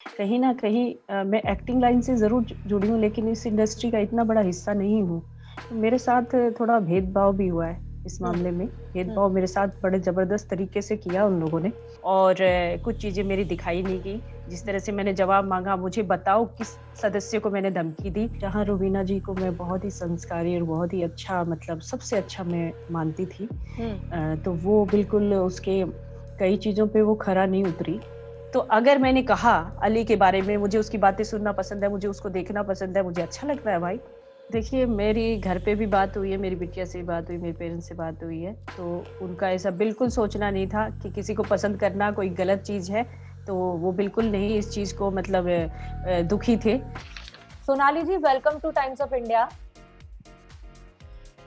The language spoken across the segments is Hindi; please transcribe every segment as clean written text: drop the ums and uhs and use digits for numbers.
कहीं न कहीं मैं एक्टिंग लाइन से ज़रूर जुड़ी हूँ, लेकिन इस इंडस्ट्री का इतना बड़ा हिस्सा नहीं हूँ। तो मेरे साथ थोड़ा भेदभाव भी हुआ है इस हुँ, मामले में। हुँ, भेदभाव मेरे साथ बड़े ज़बरदस्त तरीके से किया उन लोगों ने, और कुछ चीज़ें मेरी दिखाई नहीं गई। जिस तरह से मैंने जवाब माँगा, मुझे बताओ किस सदस्य को मैंने धमकी दी। जहाँ रूबीना जी को मैं बहुत ही संस्कारी और बहुत ही अच्छा, मतलब सबसे अच्छा मैं मानती थी। हुँ, तो वो बिल्कुल उसके कई चीज़ों पे वो खरा नहीं उतरी। तो अगर मैंने कहा अली के बारे में, मुझे उसकी बातें सुनना पसंद है, मुझे उसको देखना पसंद है, मुझे अच्छा लगता है भाई। देखिए, मेरी घर पे भी बात हुई है, मेरी बिटिया से भी बात हुई, मेरे पेरेंट्स से बात हुई है, तो उनका ऐसा बिल्कुल सोचना नहीं था कि किसी को पसंद करना कोई गलत चीज़ है, तो वो बिल्कुल नहीं इस चीज़ को, मतलब दुखी थे। Sonali ji, welcome to Times of India.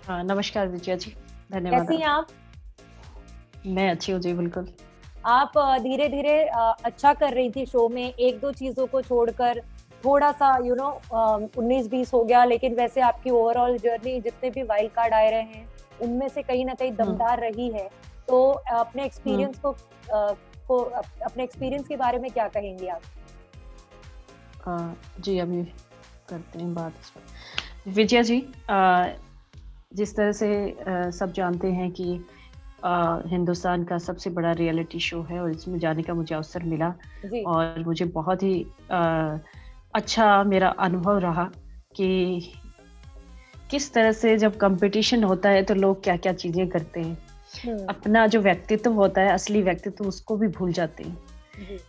हाँ, नमस्कार विजया जी, धन्यवाद कैसी हैं आपका। आप? मैं अच्छी हूँ जी, बिल्कुल। आप धीरे-धीरे अच्छा कर रही थी शो में, 1-2 चीज़ों को छोड़कर थोड़ा-सा 19-20 हो गया, लेकिन वैसे आपकी ओवरऑल जर्नी जितने भी वाइल्ड कार्ड आए रहे हैं, उनमें से कहीं न कहीं हुँ, दमदार रही है। तो अपने हुँ। एक्सपीरियंस अपने एक्सपीरियंस के बारे में क्या कहेंगी आप? जी, अभी करते हैं बात इस पर। विजया जी, जिस तरह से सब जानते हैं कि हिंदुस्तान का सबसे बड़ा रियलिटी शो है, और इसमें जाने का मुझे अवसर मिला, जी। और मुझे बहुत ही अच्छा मेरा अनुभव रहा कि किस तरह से जब कंपटीशन होता है तो लोग क्या-क्या चीज़ें करते हैं। हुँ, अपना जो व्यक्तित्व होता है, असली व्यक्तित्व, उसको भी भूल जाते हैं। जी।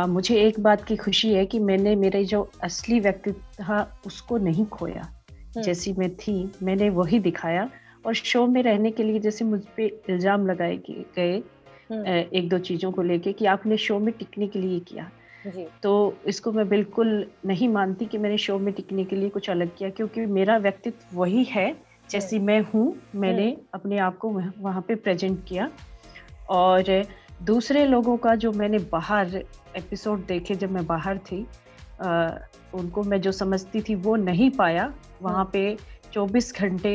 मुझे एक बात की खुशी है कि मैंने मेरे जो असली व्यक्तित्व था उसको नहीं खोया। हुँ, जैसी मैं थी, मैंने वही दिखाया, और शो में रहने के लिए जैसे मुझ पे इल्ज़ाम लगाए गए हुँ, 1-2 चीज़ों को लेके कि आपने शो में टिकने के लिए किया। जी। तो इसको मैं बिल्कुल नहीं मानती कि मैंने शो में टिकने के लिए कुछ अलग किया, क्योंकि मेरा व्यक्तित्व वही है, हुँ, जैसी मैं हूँ, हुँ, मैंने अपने आप को वहाँ पे प्रेज़ेंट किया। और दूसरे लोगों का जो मैंने बाहर एपिसोड देखे जब मैं बाहर थी, अ, उनको मैं जो समझती थी वो नहीं पाया। हुँ, वहाँ पे 24 घंटे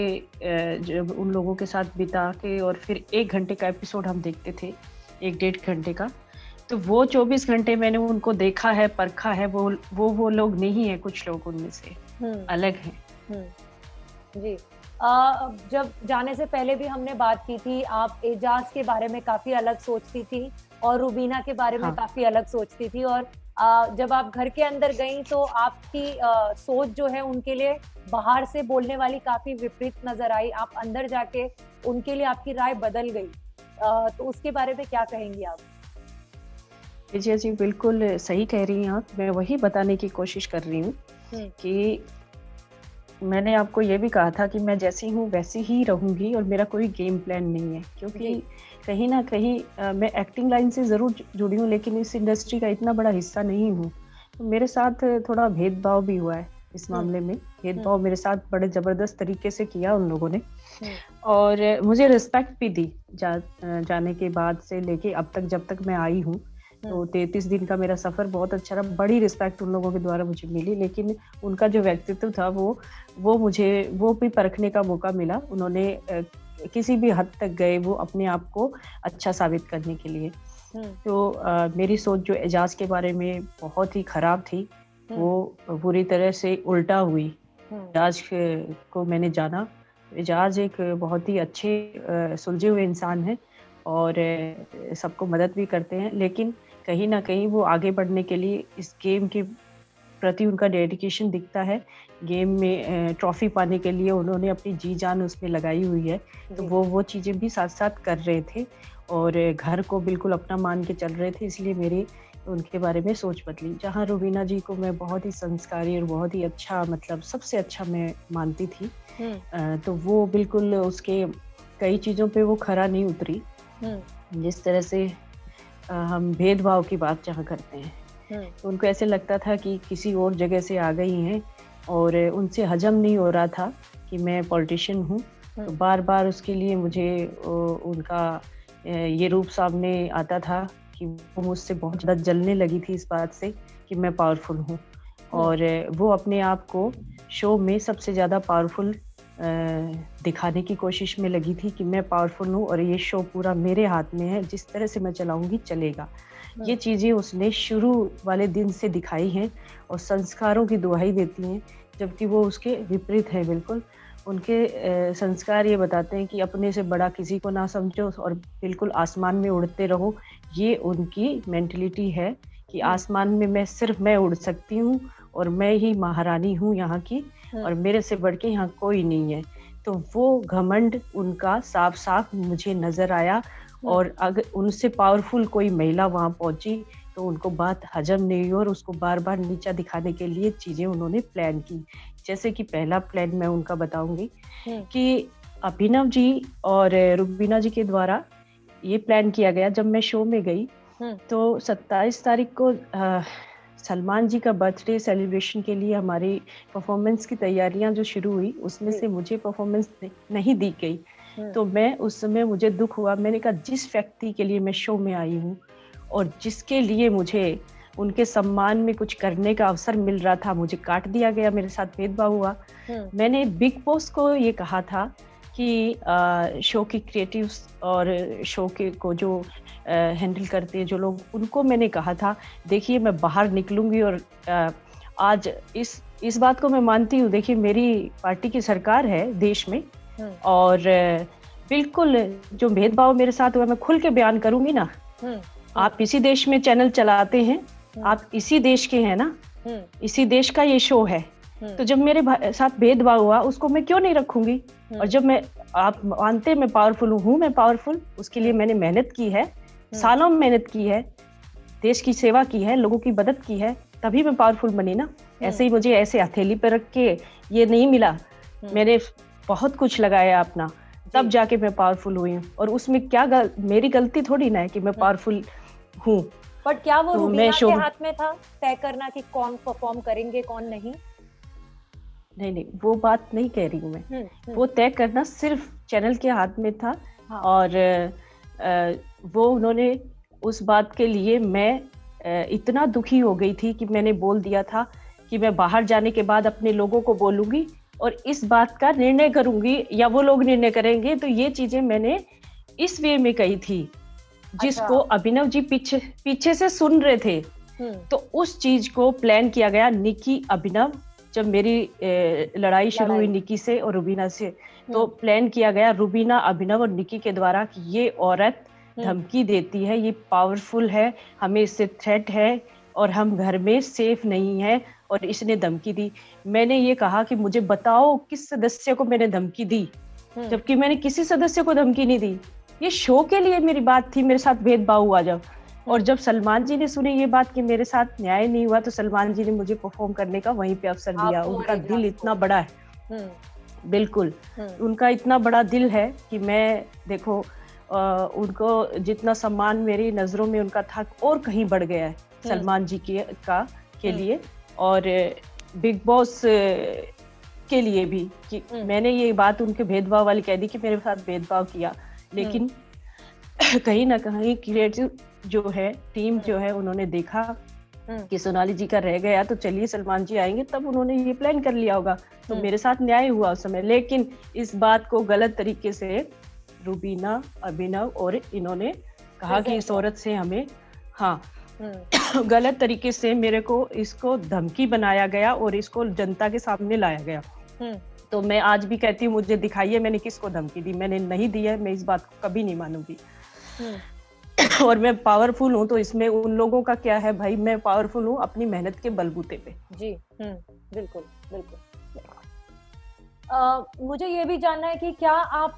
जब उन लोगों के साथ बिता के, और फिर 1 घंटे का एपिसोड हम देखते थे, 1 डेढ़ घंटे का। तो वो 24 घंटे मैंने उनको देखा है, परखा है, वो लोग नहीं है, कुछ लोग उनमें से हुँ, अलग हैं। हुँ। जी। जब जाने से पहले भी हमने बात की थी, आप एजाज़ के बारे में काफ़ी अलग सोचती थी और रूबीना के बारे में हाँ। काफ़ी अलग सोचती थी और जब आप घर के अंदर गईं तो आपकी सोच जो है उनके लिए बाहर से बोलने वाली काफ़ी विपरीत नज़र आई। आप अंदर जाके उनके लिए आपकी राय बदल गई। तो उसके बारे में क्या कहेंगी आप? विजय जी, बिल्कुल सही कह रही हैं आप। मैं वही बताने की कोशिश कर रही हूँ हुँ, कि मैंने आपको ये भी कहा था कि मैं जैसी हूँ वैसी ही रहूँगी, और मेरा कोई गेम प्लान नहीं है, क्योंकि जी, कहीं न कहीं मैं एक्टिंग लाइन से ज़रूर जुड़ी हूँ, लेकिन इस इंडस्ट्री का इतना बड़ा हिस्सा नहीं हूँ। तो मेरे साथ थोड़ा भेदभाव भी हुआ है इस हुँ, मामले में। हुँ, भेदभाव मेरे साथ बड़े ज़बरदस्त तरीके से किया उन लोगों ने, हुँ, और मुझे रिस्पेक्ट भी दी। जाने के बाद से लेके अब तक, जब तक मैं आई हूँ, हुँ, तो 33 दिन का मेरा सफ़र बहुत अच्छा रहा। बड़ी रिस्पेक्ट उन लोगों के द्वारा मुझे मिली, लेकिन उनका जो व्यक्तित्व था, वो मुझे वो भी परखने का मौका मिला। उन्होंने किसी भी हद तक गए वो अपने आप को अच्छा साबित करने के लिए। हुँ, तो मेरी सोच जो एजाज़ के बारे में बहुत ही खराब थी, हुँ, वो पूरी तरह से उल्टा हुई। हुँ, एजाज़ को मैंने जाना। एजाज़ एक बहुत ही अच्छे सुलझे हुए इंसान हैं, और सबको मदद भी करते हैं, लेकिन कहीं न कहीं वो आगे बढ़ने के लिए इस गेम के प्रति उनका डेडिकेशन दिखता है। गेम में ट्रॉफ़ी पाने के लिए उन्होंने अपनी जी-जान उसमें लगाई हुई है। तो जी, वो चीज़ें भी साथ-साथ कर रहे थे, और घर को बिल्कुल अपना मान के चल रहे थे, इसलिए मेरी उनके बारे में सोच बदली। जहाँ रूबीना जी को मैं बहुत ही संस्कारी और बहुत ही अच्छा, मतलब सबसे अच्छा मैं मानती थी, हुँ, तो वो बिल्कुल उसके कई चीज़ों पे वो खरा नहीं उतरी। हुँ, जिस तरह से हम भेदभाव की बात जहाँ करते हैं, हुँ, तो उनको ऐसे लगता था कि किसी और जगह से आ गई हैं, और उनसे हज़म नहीं हो रहा था कि मैं पॉलिटिशियन हूँ। तो हुँ, बार-बार उसके लिए मुझे उनका ये रूप सामने आता था कि वो मुझसे बहुत ज़्यादा जलने लगी थी इस बात से कि मैं पावरफुल हूँ, हुँ, और वो अपने आप को शो में सबसे ज़्यादा पावरफुल दिखाने की कोशिश में लगी थी कि मैं पावरफुल हूँ, और ये शो पूरा मेरे हाथ में है, जिस तरह से मैं चलाऊँगी चलेगा। ये चीजें उसने शुरू वाले दिन से दिखाई हैं और संस्कारों की दुहाई देती हैं, जबकि वो उसके विपरीत है बिल्कुल। उनके संस्कार ये बताते हैं कि अपने से बड़ा किसी को ना समझो और बिल्कुल आसमान में उड़ते रहो। ये उनकी मेंटलिटी है कि आसमान में सिर्फ मैं उड़ सकती हूँ और मैं ही महारानी हूँ यहाँ की, और मेरे से बढ़ के यहाँ कोई नहीं है। तो वो घमंड उनका साफ-साफ मुझे नज़र आया, और अगर उनसे पावरफुल कोई महिला वहाँ पहुँची तो उनको बात हजम नहीं हुई और उसको बार-बार नीचा दिखाने के लिए चीज़ें उन्होंने प्लान की। जैसे कि पहला प्लान मैं उनका बताऊँगी कि अभिनव जी और रुबीना जी के द्वारा ये प्लान किया गया। जब मैं शो में गई तो 27 तारीख को सलमान जी का बर्थडे सेलिब्रेशन के लिए हमारी परफॉर्मेंस की तैयारियां जो शुरू हुई, उसमें से मुझे परफॉर्मेंस नहीं दी गई। तो मैं उस समय मुझे दुख हुआ। मैंने कहा जिस व्यक्ति के लिए मैं शो में आई हूँ और जिसके लिए मुझे उनके सम्मान में कुछ करने का अवसर मिल रहा था, मुझे काट दिया गया, मेरे साथ भेदभाव हुआ। मैंने बिग बॉस को ये कहा था कि शो की क्रिएटिव्स और शो के को जो हैंडल करते हैं जो लोग, उनको मैंने कहा था देखिए मैं बाहर निकलूंगी और आज इस बात को मैं मानती हूँ। देखिए मेरी पार्टी की सरकार है देश में, और बिल्कुल जो भेदभाव मेरे साथ हुआ मैं खुल के बयान करूंगी ना। आप इसी देश में चैनल चलाते हैं, आप इसी देश के हैं ना, इसी देश का ये शो है। तो जब मेरे साथ भेदभाव हुआ उसको मैं क्यों नहीं रखूंगी। और जब आप मानते मैं पावरफुल हूँ, मैं पावरफुल, उसके लिए मैंने मेहनत की है, सालों में मेहनत की है, देश की सेवा की है, लोगों की मदद की है, तभी मैं पावरफुल बनी ना। ऐसे ही मुझे ऐसे हथेली पे रख के ये नहीं मिला। मैंने बहुत कुछ लगाया अपना, तब जाके मैं पावरफुल हुई हूँ। और उसमें क्या मेरी गलती थोड़ी ना है कि मैं पावरफुल हूँ। बट क्या वो रुबीना के हाथ में था तय करना कि कौन परफॉर्म करेंगे कौन नहीं? नहीं, वो बात नहीं कह रही हूँ मैं। वो तय करना सिर्फ चैनल के हाथ में था। हाँ। और वो उन्होंने उस बात के लिए मैं इतना दुखी हो गई थी कि मैंने बोल दिया था कि मैं बाहर जाने के बाद अपने लोगों को बोलूंगी और इस बात का निर्णय करूंगी, या वो लोग निर्णय करेंगे। तो ये चीजें मैंने इस वे में कही थी जिसको अभिनव जी पीछे से सुन रहे थे। तो उस चीज को प्लान किया गया निकी अभिनव। जब मेरी लड़ाई शुरू हुई निकी से और रुबीना से, तो प्लान किया गया रुबीना, अभिनव और निकी के द्वारा कि ये औरत धमकी देती है, ये पावरफुल है, हमें इससे थ्रेट है और हम घर में सेफ नहीं है और इसने धमकी दी। मैंने ये कहा कि मुझे बताओ किस सदस्य को मैंने धमकी दी, जबकि मैंने किसी सदस्य को धमकी नहीं दी। ये शो के लिए मेरी बात थी, मेरे साथ भेदभाव हुआ जब। और जब सलमान जी ने सुनी ये बात कि मेरे साथ न्याय नहीं हुआ, तो सलमान जी ने मुझे परफॉर्म करने का वहीं पे अवसर दिया। उनका दिल इतना बड़ा है, बिल्कुल उनका इतना बड़ा दिल है कि मैं देखो उनको जितना सम्मान मेरी नजरों में उनका था और कहीं बढ़ गया है सलमान जी के लिए और बिग बॉस के लिए भी कि मैंने ये बात उनके भेदभाव वाली कह दी कि मेरे साथ भेदभाव किया। लेकिन कहीं ना कहीं क्रिएटिव जो है टीम जो है उन्होंने देखा कि सोनाली जी का रह गया, तो चलिए सलमान जी आएंगे, तब उन्होंने ये प्लान कर लिया होगा। तो मेरे साथ न्याय हुआ उस समय। लेकिन इस बात को गलत तरीके से रुबीना, अभिनव और इन्होंने कहा कि इस औरत से हमें गलत तरीके से मेरे को इसको धमकी बनाया गया और इसको जनता के सामने लाया गया। तो मैं आज भी कहती हूँ मुझे दिखाइए मैंने किसको धमकी दी। मैंने नहीं दी है, मैं इस बात को कभी नहीं मानूंगी। और मैं पावरफुल हूँ, तो इसमें उन लोगों का क्या है भाई। मैं पावरफुल हूँ अपनी मेहनत के बलबूते पे। जी बिल्कुल बिल्कुल। मुझे ये भी जानना है कि क्या आप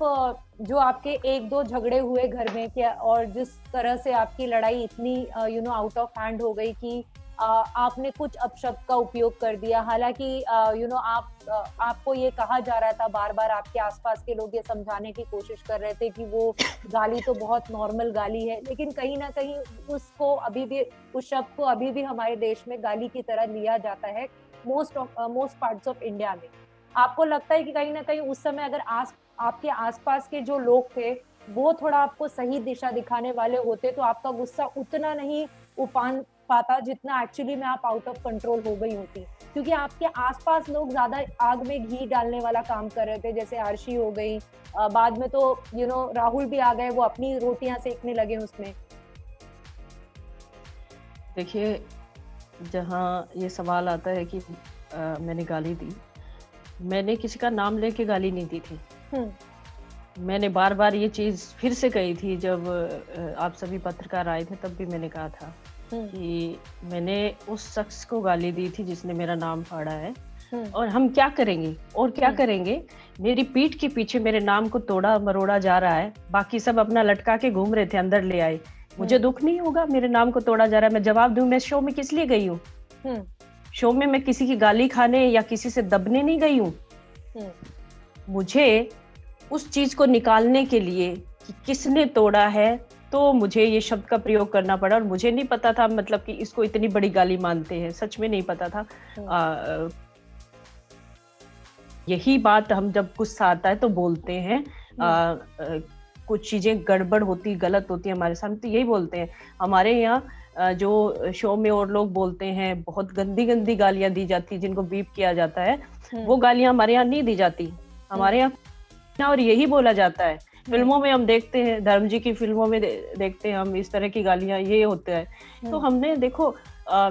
जो आपके एक दो झगड़े हुए घर में, क्या और जिस तरह से आपकी लड़ाई इतनी आउट ऑफ हैंड हो गई कि आपने कुछ अपशब्द का उपयोग कर दिया, हालांकि आपको ये कहा जा रहा था बार बार, आपके आसपास के लोग ये समझाने की कोशिश कर रहे थे कि वो गाली तो बहुत नॉर्मल गाली है, लेकिन कहीं ना कहीं उसको अभी भी, उस शब्द को अभी भी हमारे देश में गाली की तरह लिया जाता है मोस्ट पार्ट्स ऑफ इंडिया में। आपको लगता है कि कहीं ना कहीं उस समय अगर आपके आसपास के जो लोग थे वो थोड़ा आपको सही दिशा दिखाने वाले होते तो आपका गुस्सा उतना नहीं उफान पाता जितना एक्चुअली में आप आउट ऑफ कंट्रोल हो गई होती, क्योंकि आपके आसपास लोग ज्यादा आग में घी डालने वाला काम कर रहे थे। जैसे आरशी हो गई, बाद में तो राहुल भी आ गए, वो अपनी रोटियां सेकने लगे उसमें। देखिए, जहाँ ये सवाल आता है कि मैंने गाली दी, मैंने किसी का नाम लेके गाली नहीं दी थी। हुँ, मैंने बार-बार ये चीज़ फिर से कही थी जब आप सभी पत्रकार आए थे, तब भी मैंने कहा था हुँ, कि मैंने उस शख्स को गाली दी थी जिसने मेरा नाम फाड़ा है। हुँ, और हम क्या करेंगे और क्या हुँ, करेंगे? मेरी पीठ के पीछे मेरे नाम को तोड़ा-मरोड़ा जा रहा है। बाकी सब अपना लटका के घूम रहे थे, अंदर ले आए। मुझे हुँ, दुःख नहीं होगा, मेरे नाम को तोड़ा जा रहा है, मैं जवाब दूँ, मैं शो में किस लिए गई हूँ? हुँ, शो में मैं किसी की गाली खाने या किसी से दबने नहीं गई हूँ। हुँ, मुझे उस चीज़ को निकालने के लिए कि किसने तोड़ा है, तो मुझे ये शब्द का प्रयोग करना पड़ा और मुझे नहीं पता था मतलब कि इसको इतनी बड़ी गाली मानते हैं, सच में नहीं पता था। हुँ, यही बात हम जब गुस्सा आता है तो बोलते हैं। हुँ, कुछ चीज़ें गड़बड़ होती, गलत होती है हमारे सामने तो यही बोलते हैं। हमारे यहाँ जो शो में और लोग बोलते हैं, बहुत गंदी-गंदी गालियाँ दी जाती हैं, जिनको बीप किया जाता है, हुँ, वो गालियाँ हमारे यहाँ नहीं दी जाती। हुँ, हमारे यहाँ और यही बोला जाता है। हुँ, फ़िल्मों में हम देखते हैं, धर्म जी की फ़िल्मों में देखते हैं हम इस तरह की गालियाँ, ये होता है। तो हुँ, हमने देखो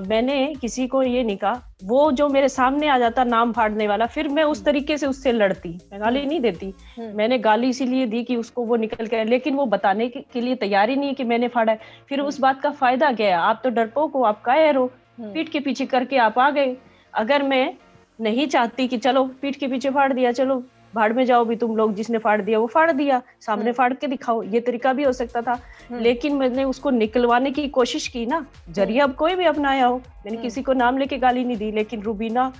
मैंने किसी को ये नहीं कहा, वो जो मेरे सामने आ जाता नाम फाड़ने वाला, फिर मैं उस हुँ, तरीके से उससे लड़ती, मैं हुँ, गाली नहीं देती। हुँ, मैंने गाली इसीलिए दी कि उसको वो निकल के आए, लेकिन वो बताने के लिए तैयार ही नहीं है कि मैंने फाड़ा है। फिर हुँ, उस बात का फ़ायदा क्या है? आप तो डरपोक हो, आप कायर हो, हुँ, पीठ के पीछे करके आप आ गए। अगर मैं नहीं चाहती कि चलो पीठ के पीछे फाड़ दिया, चलो भाड़ में जाओ भी तुम लोग, जिसने फाड़ दिया वो फाड़ दिया, सामने हुँ, फाड़ के दिखाओ, ये तरीका भी हो सकता था। हुँ, लेकिन मैंने उसको निकलवाने की कोशिश की ना, हुँ, ज़रिया अब कोई भी अपनाया हो। मैंने हुँ, किसी को नाम लेके गाली नहीं दी, लेकिन रूबीना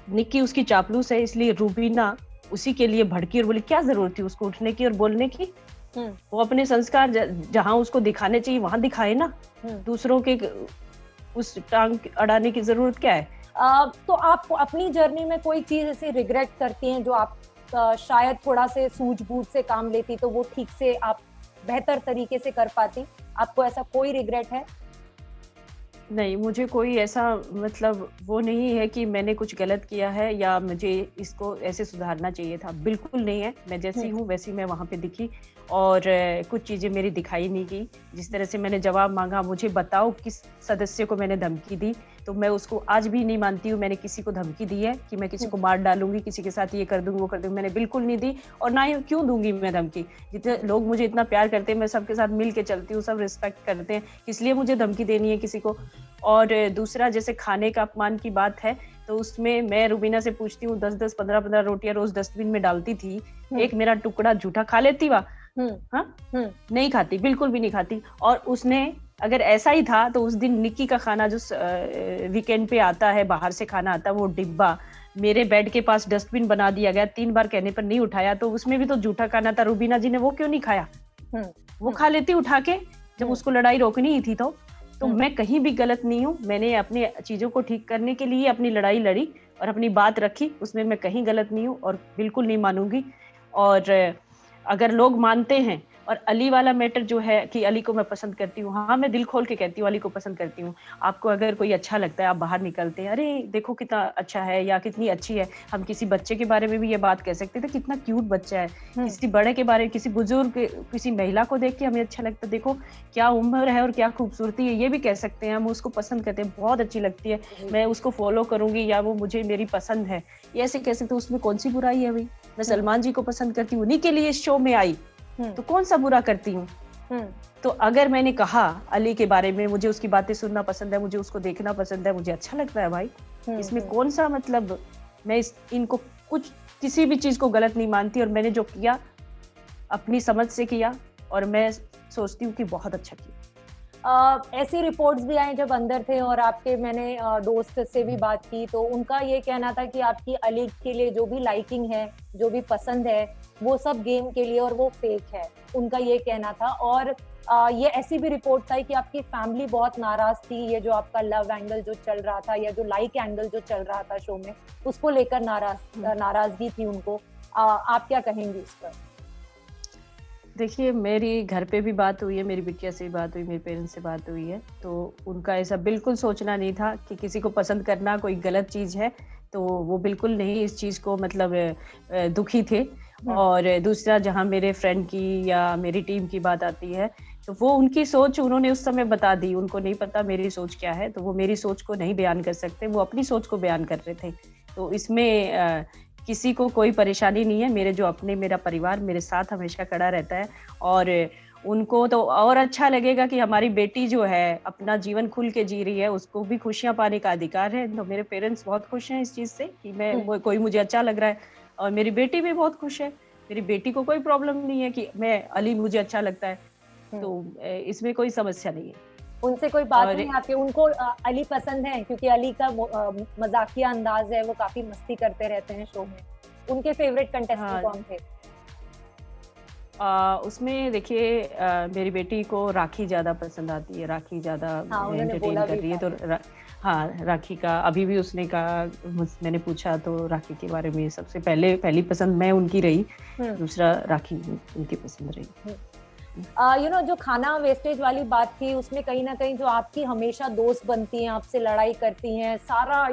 निक्की उसकी चापलूस है, इसलिए रूबीना उसी के लिए भड़की और बोली, क्या ज़रूरत थी उसको उठने की और बोलने की? हुँ, वो अपने संस्कार जहाँ उसको दिखाने चाहिए वहाँ दिखाए ना, हुँ। दूसरों के उस टांग अड़ाने की ज़रूरत क्या है? तो आप अपनी जर्नी में कोई चीज़ ऐसे रिग्रेट करती हैं जो आप शायद थोड़ा से सूझबूझ से काम लेती तो वो ठीक से आप बेहतर तरीके से कर पाती? आपको ऐसा कोई रिग्रेट है? नहीं, मुझे कोई ऐसा मतलब वो नहीं है कि मैंने कुछ गलत किया है या मुझे इसको ऐसे सुधारना चाहिए था, बिल्कुल नहीं है। मैं जैसी हुँ, हूँ वैसी मैं वहाँ पे दिखी और कुछ चीज़ें मेरी दिखाई नहीं गई। जिस तरह से मैंने जवाब माँगा, मुझे बताओ किस सदस्य को मैंने धमकी दी, तो मैं उसको आज भी नहीं मानती हूँ मैंने किसी को धमकी दी है कि मैं किसी हुँ, को मार डालूँगी, किसी के साथ ये कर दूँगी, वो कर दूँगी, मैंने बिल्कुल नहीं दी और ना ही क्यों दूँगी मैं धमकी। जितने हुँ, लोग मुझे इतना प्यार करते हैं, मैं सबके साथ मिल के चलती हूँ, सब रिस्पेक्ट करते हैं, इसलिए मुझे धमकी देनी है किसी को। और दूसरा जैसे खाने का अपमान की बात है, तो उसमें मैं रूबीना से पूछती हूँ 10-10, 15-15 रोटियाँ रोज़ डस्टबिन में डालती थी। हुँ, एक मेरा टुकड़ा जूठा खा लेती वा हुँ, हाँ? हुँ, नहीं खाती, बिल्कुल भी नहीं खाती और उसने अगर ऐसा ही था तो उस दिन निक्की का खाना जो वीकेंड पे आता है, बाहर से खाना आता है, वो डिब्बा मेरे बेड के पास डस्टबिन बना दिया गया, 3 बार कहने पर नहीं उठाया, तो उसमें भी तो जूठा खाना था, रूबीना जी ने वो क्यों नहीं खाया? हुँ, वो हुँ, खा लेती उठा के, जब हुँ, उसको लड़ाई रोकनी ही थी तो। तो हुँ, मैं कहीं भी गलत नहीं हूँ, मैंने अपनी चीज़ों को ठीक करने के लिए अपनी लड़ाई लड़ी और अपनी बात रखी, उसमें मैं कहीं गलत नहीं हूँ और बिल्कुल नहीं मानूँगी। और अगर लोग मानते हैं और अली वाला मैटर जो है कि अली को मैं पसंद करती हूँ, हाँ, मैं दिल खोल के कहती हूँ अली को पसंद करती हूँ। आपको अगर कोई अच्छा लगता है, आप बाहर निकलते हैं, अरे! देखो कितना अच्छा है या कितनी अच्छी है। हम किसी बच्चे के बारे में भी ये बात कह सकते थे, कितना क्यूट बच्चा है। हुँ, किसी बड़े के बारे में, किसी बुजुर्ग, किसी महिला को देख के हमें अच्छा लगता है, देखो क्या उम्र है और क्या खूबसूरती है, ये भी कह सकते हैं, हम उसको पसंद करते हैं, बहुत अच्छी लगती है, जी, मैं उसको फ़ॉलो करूँगी या वो मुझे मेरी पसंद है। ये ऐसे कह सकते हो, उसमें कौन-सी बुराई है भई? मैं हुँ, सलमान जी को पसंद करती हूँ, उन्हीं के लिए इस शो में आई, हुँ, तो कौन-सा बुरा करती हूँ? हुँ, तो अगर मैंने कहा अली के बारे में, मुझे उसकी बातें सुनना पसंद है, मुझे उसको देखना पसंद है, मुझे अच्छा लगता है भाई, हुँ, इसमें हुँ। कौन-सा मतलब मैं इनको कुछ किसी भी चीज़ को गलत नहीं मानती और मैंने जो किया, अपनी समझ से किया और मैं सोचती हूँ कि बहुत अच्छा किया। ऐसी रिपोर्ट्स भी आई जब अंदर थे और आपके मैंने दोस्त से भी बात की तो उनका ये कहना था कि आपकी अली के लिए जो भी लाइकिंग है, जो भी पसंद है, वो सब गेम के लिए और वो फेक है। उनका ये कहना था और ये ऐसी भी रिपोर्ट्स आई कि आपकी फैमिली बहुत नाराज़ थी, ये जो आपका लव एंगल जो चल रहा था या जो लाइक एंगल जो चल रहा था शो में, उसको लेकर हुँ। नाराज़गी थी उनको। आप क्या कहेंगी इस पर? देखिए, मेरी घर पे भी बात हुई है, मेरी बिटिया से भी बात हुई, मेरे पेरेंट्स से बात हुई है, तो उनका ऐसा बिल्कुल सोचना नहीं था कि किसी को पसंद करना कोई गलत चीज़ है, तो वो बिल्कुल नहीं इस चीज़ को मतलब दुखी थे। हुँ, और दूसरा जहाँ मेरे फ्रेंड की या मेरी टीम की बात आती है, तो वो उनकी सोच उन्होंने उस समय बता दी, उनको नहीं पता मेरी सोच क्या है, तो वो मेरी सोच को नहीं बयान कर सकते, वो अपनी सोच को बयान कर रहे थे। तो इसमें किसी को कोई परेशानी नहीं है, मेरे जो अपने मेरा परिवार मेरे साथ हमेशा खड़ा रहता है, और उनको तो और अच्छा लगेगा कि हमारी बेटी जो है अपना जीवन खुल के जी रही है, उसको भी खुशियाँ पाने का अधिकार है। तो मेरे पेरेंट्स बहुत खुश हैं इस चीज़ से कि कोई मुझे अच्छा लग रहा है, और मेरी बेटी भी बहुत खुश है। मेरी बेटी को कोई प्रॉब्लम नहीं है कि मैं अली मुझे अच्छा लगता है, तो इसमें कोई समस्या नहीं है। उनसे कोई बात और नहीं आपके, उनको अली पसंद है क्योंकि अली का मजाकिया अंदाज है, वो काफी मस्ती करते रहते हैं शो में। उनके फेवरेट कंटेस्टेंट हाँ, कौन थे? उसमें देखिए मेरी बेटी को राखी ज़्यादा पसंद आती है, राखी ज़्यादा हाँ, उन्होंने एंटरटेन बोला कर भी रही है, था। तो हाँ, राखी का अभी भी उसने कहा, मैंने पूछा तो राखी के बारे में सबसे पहली पसंद मैं उनकी रही, दूसरा राखी उनकी पसंद रही। जो खाना वेस्टेज वाली बात थी, उसमें कहीं ना कहीं जो आपकी हमेशा दोस्त बनती हैं, आपसे लड़ाई करती हैं, सारा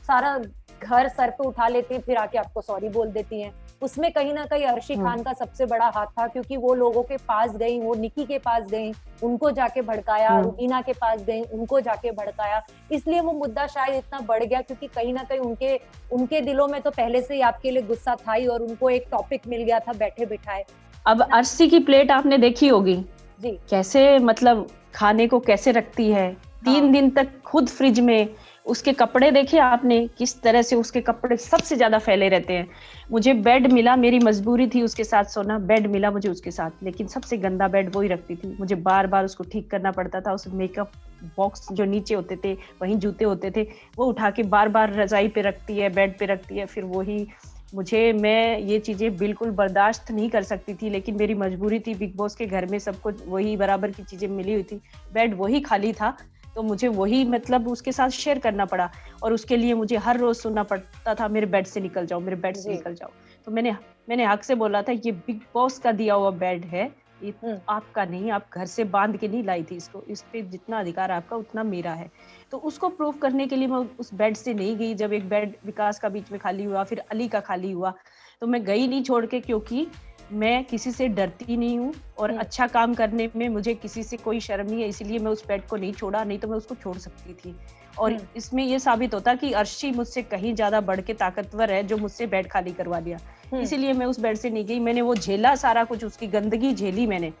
सारा घर सर पे उठा लेती हैं, फिर आके आपको सॉरी बोल देती हैं, उसमें कहीं ना कहीं अर्शी खान का सबसे बड़ा हाथ था, क्योंकि वो लोगों के पास गई, वो निकी के पास गई, उनको जाके भड़काया, रुबीना के पास गई, उनको जाके भड़काया, इसलिए वो मुद्दा शायद इतना बढ़ गया, क्योंकि कहीं ना कहीं उनके दिलों में तो पहले से ही आपके लिए गुस्सा था ही, और उनको एक टॉपिक मिल गया था बैठे बिठाए। अब अर्शी की प्लेट आपने देखी होगी जी, कैसे, मतलब खाने को कैसे रखती है, 3 दिन तक खुद फ्रिज में। उसके कपड़े देखे आपने किस तरह से, उसके कपड़े सबसे ज्यादा फैले रहते हैं। मुझे बेड मिला, मेरी मजबूरी थी उसके साथ सोना, बेड मिला मुझे उसके साथ, लेकिन सबसे गंदा बेड वो ही रखती थी। मुझे बार बार उसको ठीक करना पड़ता था। उस मेकअप बॉक्स जो नीचे होते थे वहीं जूते होते थे, वो उठा के बार बार रजाई पे रखती है, बेड पे रखती है, फिर वही मैं ये चीजें बिल्कुल बर्दाश्त नहीं कर सकती थी, लेकिन मेरी मजबूरी थी। बिग बॉस के घर में सबको वही बराबर की चीजें मिली हुई थी, बेड वही खाली था, तो मुझे वही मतलब उसके साथ शेयर करना पड़ा, और उसके लिए मुझे हर रोज सुनना पड़ता था, मेरे बेड से निकल जाओ, मेरे बेड से निकल जाओ। तो मैंने हक से बोला था, ये बिग बॉस का दिया हुआ बेड है, ये आपका नहीं, आप घर से बांध के नहीं लाई थी इसको, इस पे जितना अधिकार आपका उतना मेरा है। तो उसको प्रूव करने के लिए मैं उस बेड से नहीं गई। जब एक बेड विकास का बीच में खाली हुआ, फिर अली का खाली हुआ, तो मैं गई नहीं छोड़ के, क्योंकि मैं किसी से डरती नहीं हूँ, और अच्छा काम करने में मुझे किसी से कोई शर्म नहीं है, इसीलिए मैं उस बेड को नहीं छोड़ा, नहीं तो मैं उसको छोड़ सकती थी। और इसमें ये साबित होता कि अर्शी मुझसे कहीं ज्यादा बढ़ के ताकतवर है, जो मुझसे बेड खाली करवा दिया। इसीलिए मैं उस बेड से नहीं गई, मैंने वो झेला सारा कुछ, उसकी गंदगी झेली मैंने।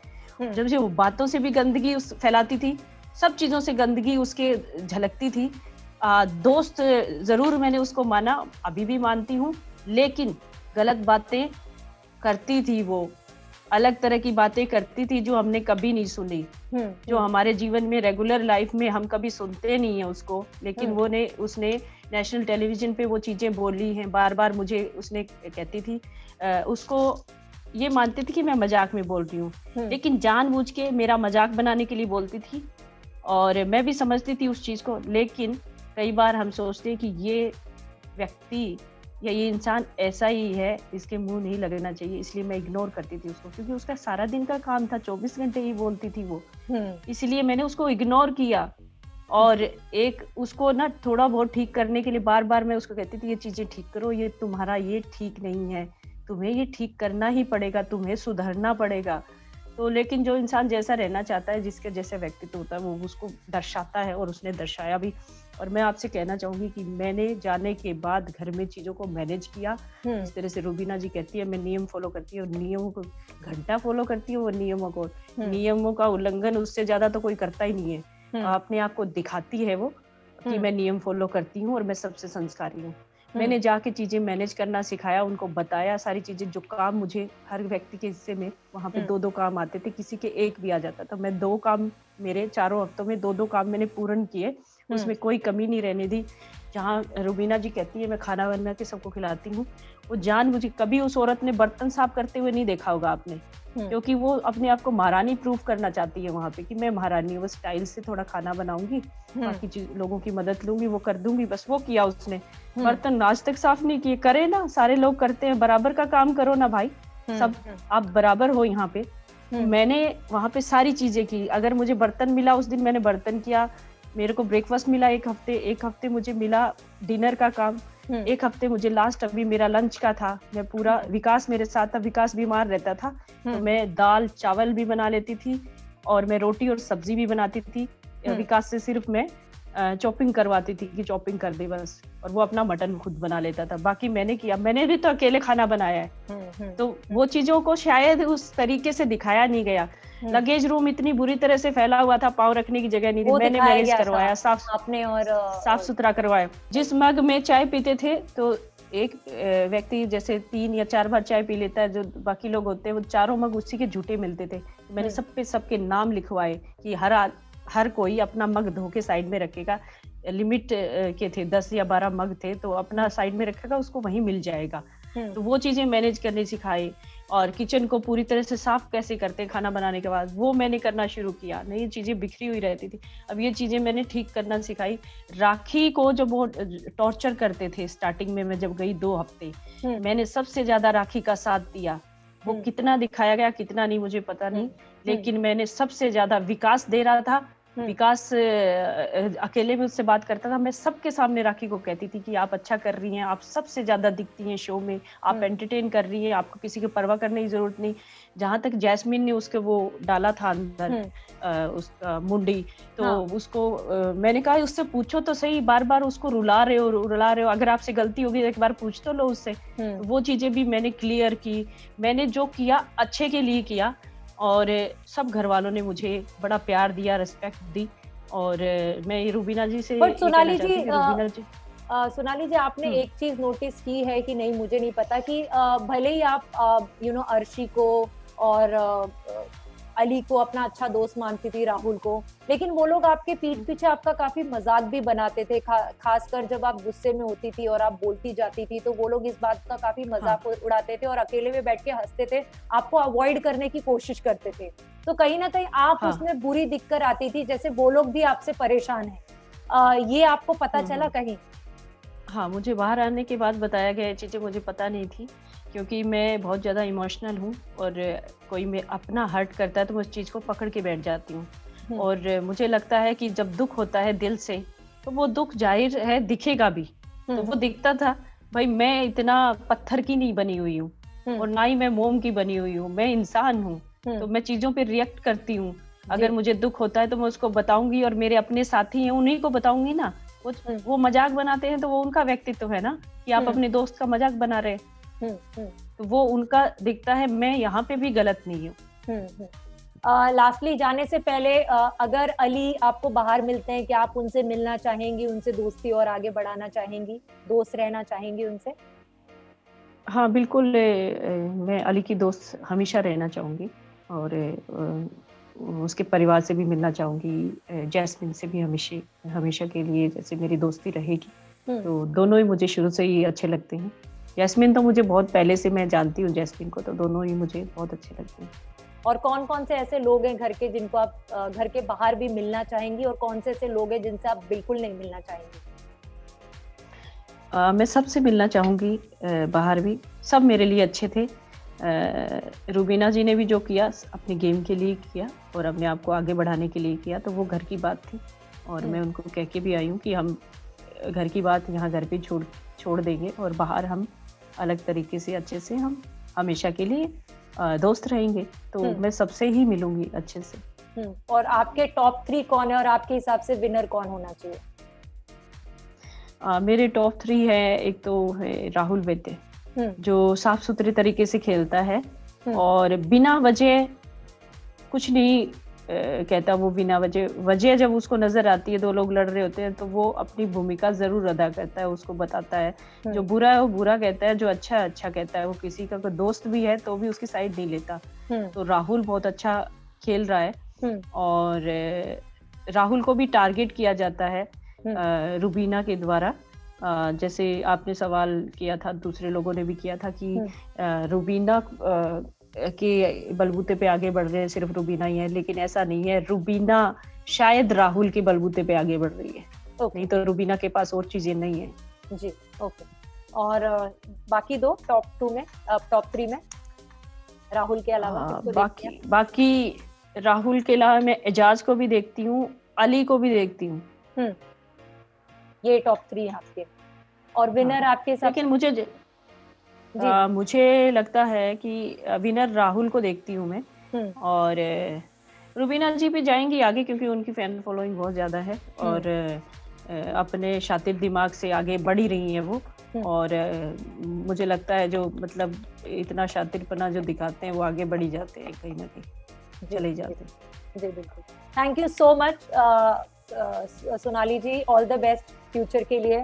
जब से वो बातों से भी गंदगी फैलाती थी, सब चीजों से गंदगी उसके झलकती थी। दोस्त जरूर मैंने उसको माना, अभी भी मानती हूँ, लेकिन गलत बातें करती थी, वो अलग तरह की बातें करती थी जो हमने कभी नहीं सुनी, जो हमारे जीवन में रेगुलर लाइफ में हम कभी सुनते नहीं है उसको, लेकिन उसने नेशनल टेलीविजन पे वो चीजें बोली हैं बार बार। मुझे उसने कहती थी, उसको ये मानती थी कि मैं मजाक में बोल रही हूँ, लेकिन जानबूझ के मेरा मजाक बनाने के लिए बोलती थी, और मैं भी समझती थी उस चीज को। लेकिन कई बार हम सोचते हैं कि ये व्यक्ति या ये इंसान ऐसा ही है, इसके मुंह नहीं लगना चाहिए, इसलिए मैं इग्नोर करती थी उसको, क्योंकि उसका सारा दिन का काम था, 24 घंटे ही बोलती थी वो, इसलिए मैंने उसको इग्नोर किया। और एक उसको ना थोड़ा बहुत ठीक करने के लिए बार बार मैं उसको कहती थी, ये चीजें ठीक करो, ये तुम्हारा ये ठीक नहीं है, तुम्हें ये ठीक करना ही पड़ेगा, तुम्हें सुधरना पड़ेगा। तो लेकिन जो इंसान जैसा रहना चाहता है, जिसके जैसे व्यक्तित्व होता है, वो उसको दर्शाता है, और उसने दर्शाया भी। और मैं आपसे कहना चाहूंगी कि मैंने जाने के बाद घर में चीजों को मैनेज किया। इस तरह से रुबीना जी कहती है, मैं नियम फॉलो करती हूँ, नियमों को घंटा फॉलो करती हूँ, और नियमों का उल्लंघन उससे ज्यादा तो कोई करता ही नहीं है। अपने आप को दिखाती है वो कि मैं नियम फॉलो करती हूँ और मैं सबसे संस्कारी हूँ। मैंने जाके चीजें मैनेज करना सिखाया, उनको बताया सारी चीजें, जो काम मुझे हर व्यक्ति के हिस्से में वहां पे 2-2 काम आते थे, किसी के एक भी आ जाता था, मैं 2 काम, मेरे 4 हफ्तों में 2-2 काम मैंने पूर्ण किए, उसमें कोई कमी नहीं रहने दी। जहाँ रुबीना जी कहती है मैं खाना बना के सबको खिलाती हूँ, वो मुझे कभी उस औरत ने बर्तन साफ करते हुए नहीं देखा होगा आपने, क्योंकि वो अपने आप को महारानी प्रूफ करना चाहती है वहां पे, कि मैं महारानी हूँ, स्टाइल से थोड़ा खाना बनाऊंगी, बाकी लोगों की मदद लूंगी, वो कर दूंगी, बस वो किया उसने। बर्तन आज तक साफ नहीं किए, करे ना, सारे लोग करते हैं, बराबर का काम करो ना भाई, सब आप बराबर हो यहाँ पे। मैंने वहां पे सारी चीजें की, अगर मुझे बर्तन मिला उस दिन मैंने बर्तन किया, मेरे को ब्रेकफास्ट मिला एक हफ्ते मुझे मिला डिनर का काम, एक हफ्ते मुझे लास्ट अभी मेरा लंच का था, मैं पूरा, विकास मेरे साथ था, विकास बीमार रहता था, तो मैं दाल चावल भी बना लेती थी, और मैं रोटी और सब्जी भी बनाती थी। विकास से सिर्फ मैं चॉपिंग करवाती थी कि चॉपिंग कर दे बस, और वो अपना मटन खुद बना लेता था। बाकी मैंने किया, मैंने भी तो अकेले खाना बनाया है। तो वो चीजों को शायद उस तरीके से दिखाया नहीं गया। लगेज रूम इतनी बुरी तरह से फैला हुआ था, पाँव रखने की जगह नहीं थी, मैंने मैनेज करवाया, आपने और साफ सुथरा करवाया। जिस मग में चाय पीते थे, तो एक व्यक्ति जैसे 3 या 4 बार चाय पी लेता है, जो बाकी लोग होते हैं वो चारों मग उसी के झूठे मिलते थे। मैंने सब पे सबके नाम लिखवाए कि हर कोई अपना मग धो के साइड में रखेगा। लिमिट के थे 10 या 12 मग थे, तो अपना साइड में रखेगा, उसको वहीं मिल जाएगा। तो वो चीजें मैनेज करनी सिखाई, और किचन को पूरी तरह से साफ कैसे करते हैं खाना बनाने के बाद, वो मैंने करना शुरू किया। नहीं, ये चीजें बिखरी हुई रहती थी, अब ये चीजें मैंने ठीक करना सिखाई। राखी को जब वो टॉर्चर करते थे स्टार्टिंग में, मैं जब गई 2 हफ्ते, मैंने सबसे ज्यादा राखी का साथ दिया। वो कितना दिखाया गया कितना नहीं मुझे पता नहीं, लेकिन मैंने सबसे ज्यादा, विकास दे रहा था, विकास अकेले में उससे बात करता था, मैं सबके सामने राखी को कहती थी कि आप अच्छा कर रही हैं, आप सबसे ज्यादा दिखती हैं शो में, आप एंटरटेन कर रही हैं, आपको किसी की परवाह करने की जरूरत नहीं। जहां तक जैस्मिन ने उसके वो डाला था अंदर उसका मुंडी, तो उसको मैंने कहा उससे पूछो तो सही, बार बार उसको रुला रहे हो, अगर आपसे गलती होगी एक बार पूछ तो लो उससे। तो वो चीजें भी मैंने क्लियर की। मैंने जो किया अच्छे के लिए किया, और सब घर वालों ने मुझे बड़ा प्यार दिया, रिस्पेक्ट दी। और मैं रुबीना जी से, बट सोनाली जी आपने एक चीज नोटिस की है कि नहीं, मुझे नहीं पता, कि भले ही आप अर्शी को और अली को अपना अच्छा दोस्त मानती थी, राहुल को, लेकिन वो लोग आपके पीठ पीछे आपका काफी मजाक भी बनाते थे, खासकर जब आप गुस्से में होती थी और आप बोलती जाती थी, तो वो लोग इस बात का काफी मजाक उड़ाते थे और अकेले में बैठ के हंसते थे, आपको अवॉइड करने की कोशिश करते थे। तो कहीं ना कहीं आप उसमें बुरी दिक्कत आती थी, जैसे वो लोग भी आपसे परेशान है, ये आपको पता चला कहीं? हाँ, मुझे बाहर आने के बाद बताया गया, ये चीजें मुझे पता नहीं थी, क्योंकि मैं बहुत ज़्यादा इमोशनल हूँ, और कोई मैं अपना हर्ट करता है तो मैं उस चीज़ को पकड़ के बैठ जाती हूँ। और मुझे लगता है कि जब दुख होता है दिल से, तो वो दुख जाहिर है दिखेगा भी। तो वो दिखता था, भाई मैं इतना पत्थर की नहीं बनी हुई हूँ, और ना ही मैं मोम की बनी हुई हूँ, मैं इंसान हूँ। तो मैं चीज़ों पे रिएक्ट करती हूँ। अगर मुझे दुख होता है तो मैं उसको बताऊंगी, और मेरे अपने साथी हैं उन्हीं को बताऊंगी ना। वो मजाक बनाते हैं तो वो उनका व्यक्तित्व है ना, कि आप अपने दोस्त का मजाक बना रहे, तो वो उनका दिखता है, मैं यहाँ पे भी गलत नहीं हूँ। लास्टली जाने से पहले, अगर अली आपको बाहर मिलते हैं, क्या आप उनसे मिलना चाहेंगी, उनसे दोस्ती और आगे बढ़ाना चाहेंगी, दोस्त रहना चाहेंगी उनसे? हाँ बिल्कुल, मैं अली की दोस्त हमेशा रहना चाहूंगी, और उसके परिवार से भी मिलना चाहूंगी, जैस्मिन से भी हमेशा के लिए जैसे मेरी दोस्ती रहेगी। तो दोनों ही मुझे शुरू से ही अच्छे लगते हैं। जैस्मिन तो मुझे बहुत पहले से, मैं जानती हूँ जैस्मिन को, तो दोनों ही मुझे बहुत अच्छे लगते हैं। और कौन कौन से ऐसे लोग हैं घर के जिनको आप घर के बाहर भी मिलना चाहेंगी, और कौन से ऐसे लोग हैं जिनसे आप बिल्कुल नहीं मिलना चाहेंगी? मैं सबसे मिलना चाहूंगी, बाहर भी सब मेरे लिए अच्छे थे। रुबीना जी ने भी जो किया अपने गेम के लिए किया, और अपने आप को आगे बढ़ाने के लिए किया, तो वो घर की बात थी। और मैं उनको कह के भी आई हूँ कि हम घर की बात यहाँ घर पे छोड़ देंगे, और बाहर हम अलग तरीके से अच्छे से हम हमेशा के लिए दोस्त रहेंगे। तो मैं सबसे ही मिलूंगी अच्छे से। और आपके टॉप 3 कौन है, और आपके हिसाब से विनर कौन होना चाहिए? मेरे टॉप 3 है, एक तो है राहुल वैद्य, जो साफ सुथरे तरीके से खेलता है, और बिना वजह कुछ नहीं कहता। वो बिना वजह जब उसको नजर आती है, 2 लोग लड़ रहे होते हैं, तो वो अपनी भूमिका जरूर अदा करता है, उसको बताता है। जो बुरा है वो बुरा कहता है, जो अच्छा है अच्छा कहता है। वो किसी का कोई दोस्त भी है तो भी उसकी साइड नहीं लेता। तो राहुल बहुत अच्छा खेल रहा है, और राहुल को भी टारगेट किया जाता है रुबीना के द्वारा। जैसे आपने सवाल किया था, दूसरे लोगों ने भी किया था कि रुबीना के बलबूते पे आगे बढ़ रहे हैं, सिर्फ रुबीना ही है, लेकिन ऐसा नहीं है। रुबीना शायद राहुल के बलबूते पे आगे बढ़ रही है, नहीं तो रुबीना के पास और चीजें नहीं है जी। ओके। और बाकी 2 टॉप 2 में, टॉप 3 में राहुल के अलावा बाकी राहुल के अलावा मैं एजाज को भी देखती हूँ, अली को भी देखती हूँ। ये टॉप 3 आपके। और विनर आपके हिसाब? लेकिन मुझे लगता है कि विनर राहुल को देखती हूँ मैं, और रुबीना जी भी जाएंगी आगे, क्योंकि उनकी फैन फॉलोइंग बहुत ज्यादा है, और अपने शातिर दिमाग से आगे बढ़ी रही हैं वो। और मुझे लगता है जो मतलब इतना शातिरपना जो दिखाते हैं वो आगे बढ़ी जाते हैं, कहीं ना कहीं चले जाते हैं। जी बिल्कुल। Thank you so much Sonali ji, all the best future के लिए।